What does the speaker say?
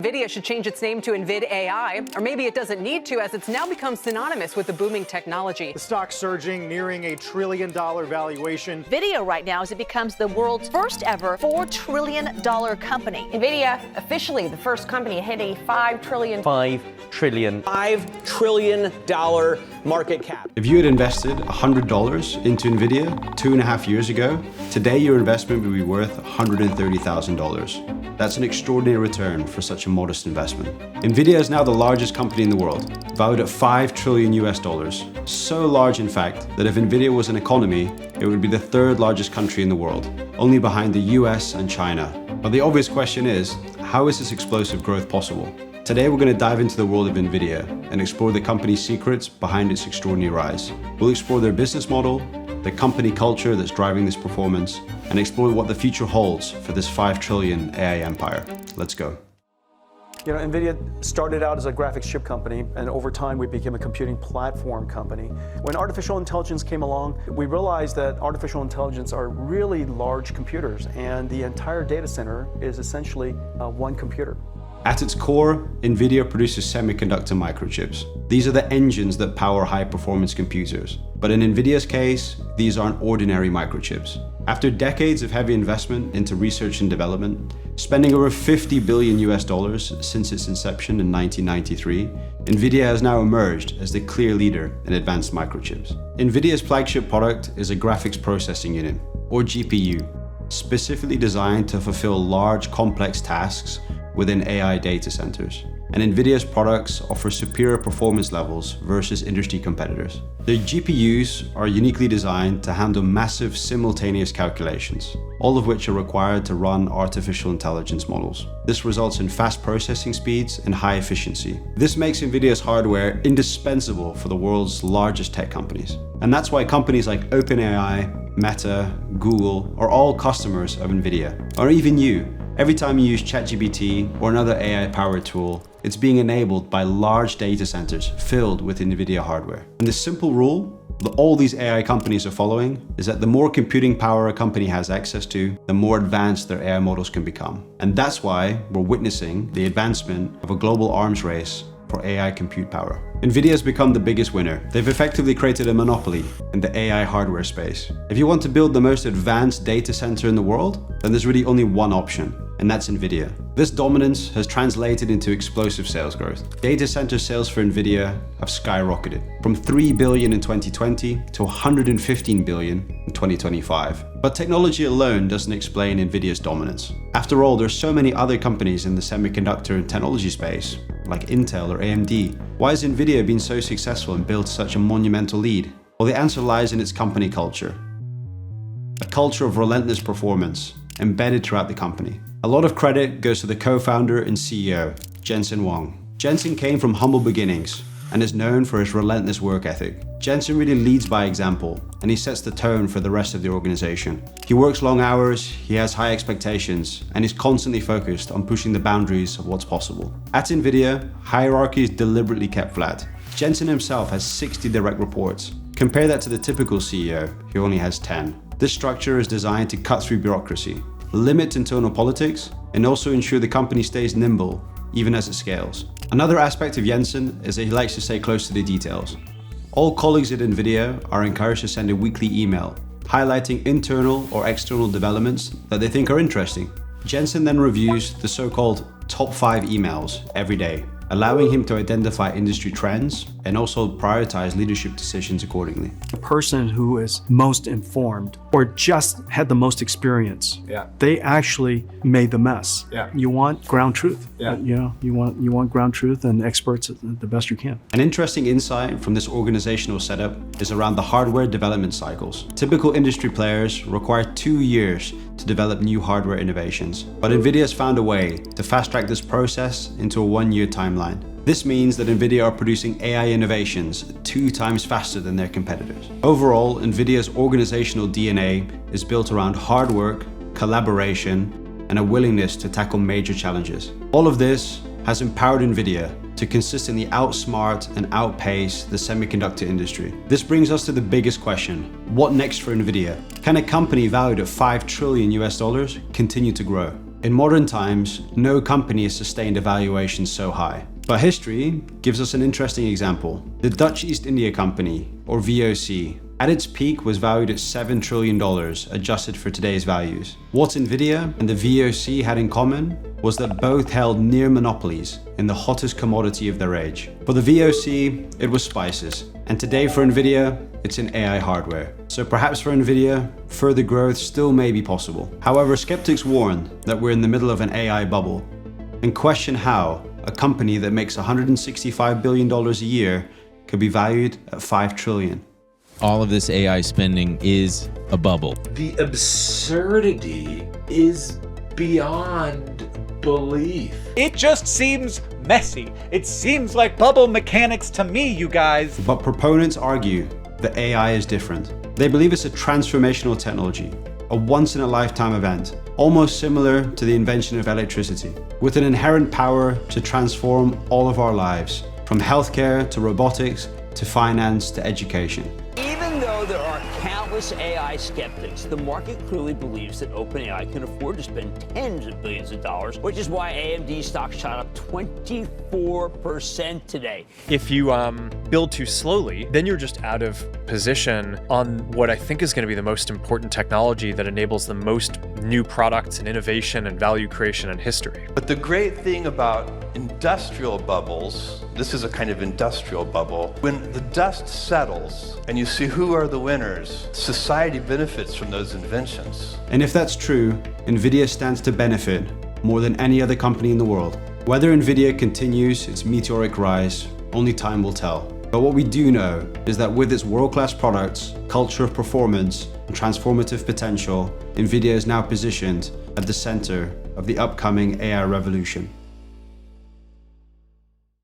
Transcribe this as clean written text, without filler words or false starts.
Nvidia should change its name to AI, or maybe it doesn't need to, as it's now become synonymous with the booming technology. The stock surging, nearing $1 trillion valuation. Video right now as it becomes the world's first ever $4 trillion company. Nvidia, officially the first company to hit a $5 trillion market cap. If you had invested $100 into Nvidia 2.5 years ago, today your investment would be worth $130,000. That's an extraordinary return for such a modest investment. Nvidia is now the largest company in the world, valued at $5 trillion US. So large, in fact, that if Nvidia was an economy, it would be the third largest country in the world, only behind the US and China. But the obvious question is, how is this explosive growth possible? Today we're going to dive into the world of Nvidia and explore the company's secrets behind its extraordinary rise. We'll explore their business model, the company culture that's driving this performance, and explore what the future holds for this $5 trillion AI empire. Let's go. You know, Nvidia started out as a graphics chip company, and over time we became a computing platform company. When artificial intelligence came along, we realized that artificial intelligence are really large computers, and the entire data center is essentially one computer. At its core, Nvidia produces semiconductor microchips. These are the engines that power high-performance computers. But in Nvidia's case, these aren't ordinary microchips. After decades of heavy investment into research and development, spending over $50 billion since its inception in 1993, Nvidia has now emerged as the clear leader in advanced microchips. Nvidia's flagship product is a graphics processing unit, or GPU, specifically designed to fulfill large, complex tasks within AI data centers. And Nvidia's products offer superior performance levels versus industry competitors. Their GPUs are uniquely designed to handle massive simultaneous calculations, all of which are required to run artificial intelligence models. This results in fast processing speeds and high efficiency. This makes Nvidia's hardware indispensable for the world's largest tech companies. And that's why companies like OpenAI, Meta, Google are all customers of Nvidia, or even you. Every time you use ChatGPT or another AI-powered tool, it's being enabled by large data centers filled with Nvidia hardware. And the simple rule that all these AI companies are following is that the more computing power a company has access to, the more advanced their AI models can become. And that's why we're witnessing the advancement of a global arms race for AI compute power. Nvidia has become the biggest winner. They've effectively created a monopoly in the AI hardware space. If you want to build the most advanced data center in the world, then there's really only one option, and that's Nvidia. This dominance has translated into explosive sales growth. Data center sales for Nvidia have skyrocketed from $3 billion in 2020 to $115 billion in 2025. But technology alone doesn't explain Nvidia's dominance. After all, there's so many other companies in the semiconductor and technology space, like Intel or AMD. Why has Nvidia been so successful and built such a monumental lead? Well, the answer lies in its company culture. A culture of relentless performance embedded throughout the company. A lot of credit goes to the co-founder and CEO, Jensen Huang. Jensen came from humble beginnings and is known for his relentless work ethic. Jensen really leads by example, and he sets the tone for the rest of the organization. He works long hours, he has high expectations, and is constantly focused on pushing the boundaries of what's possible. At Nvidia, hierarchy is deliberately kept flat. Jensen himself has 60 direct reports. Compare that to the typical CEO, who only has 10. This structure is designed to cut through bureaucracy, limit internal politics, and also ensure the company stays nimble, even as it scales. Another aspect of Jensen is that he likes to stay close to the details. All colleagues at Nvidia are encouraged to send a weekly email, highlighting internal or external developments that they think are interesting. Jensen then reviews the so-called top 5 emails every day, allowing him to identify industry trends and also prioritize leadership decisions accordingly. The person who is most informed or just had the most experience, they actually made the mess. You want ground truth. You want ground truth and experts the best you can. An interesting insight from this organizational setup is around the hardware development cycles. Typical industry players require 2 years to develop new hardware innovations, but Nvidia has found a way to fast-track this process into a 1-year timeline. This means that Nvidia are producing AI innovations 2 times faster than their competitors. Overall, Nvidia's organizational DNA is built around hard work, collaboration, and a willingness to tackle major challenges. All of this has empowered Nvidia to consistently outsmart and outpace the semiconductor industry. This brings us to the biggest question: what next for Nvidia? Can a company valued at $5 trillion continue to grow? In modern times, no company has sustained a valuation so high. But history gives us an interesting example. The Dutch East India Company, or VOC, at its peak was valued at $7 trillion, adjusted for today's values. What Nvidia and the VOC had in common was that both held near monopolies in the hottest commodity of their age. For the VOC, it was spices, and today for Nvidia, it's in AI hardware. So perhaps for Nvidia, further growth still may be possible. However, skeptics warn that we're in the middle of an AI bubble and question how a company that makes $165 billion a year could be valued at $5 trillion. All of this AI spending is a bubble. The absurdity is beyond belief. It just seems messy. It seems like bubble mechanics to me, you guys. But proponents argue that AI is different. They believe it's a transformational technology, a once-in-a-lifetime event, almost similar to the invention of electricity, with an inherent power to transform all of our lives, from healthcare to robotics to finance to education. Even though there are countless AI skeptics, the market clearly believes that OpenAI can afford to spend tens of billions of dollars, which is why AMD stock shot up 24% today. If you build too slowly, then you're just out of position on what I think is going to be the most important technology that enables the most new products and innovation and value creation in history. But the great thing about industrial bubbles, this is a kind of industrial bubble, when the dust settles and you see who are the winners, society benefits from those inventions. And if that's true, Nvidia stands to benefit more than any other company in the world. Whether Nvidia continues its meteoric rise, only time will tell. But what we do know is that with its world-class products, culture of performance, and transformative potential, Nvidia is now positioned at the center of the upcoming AI revolution.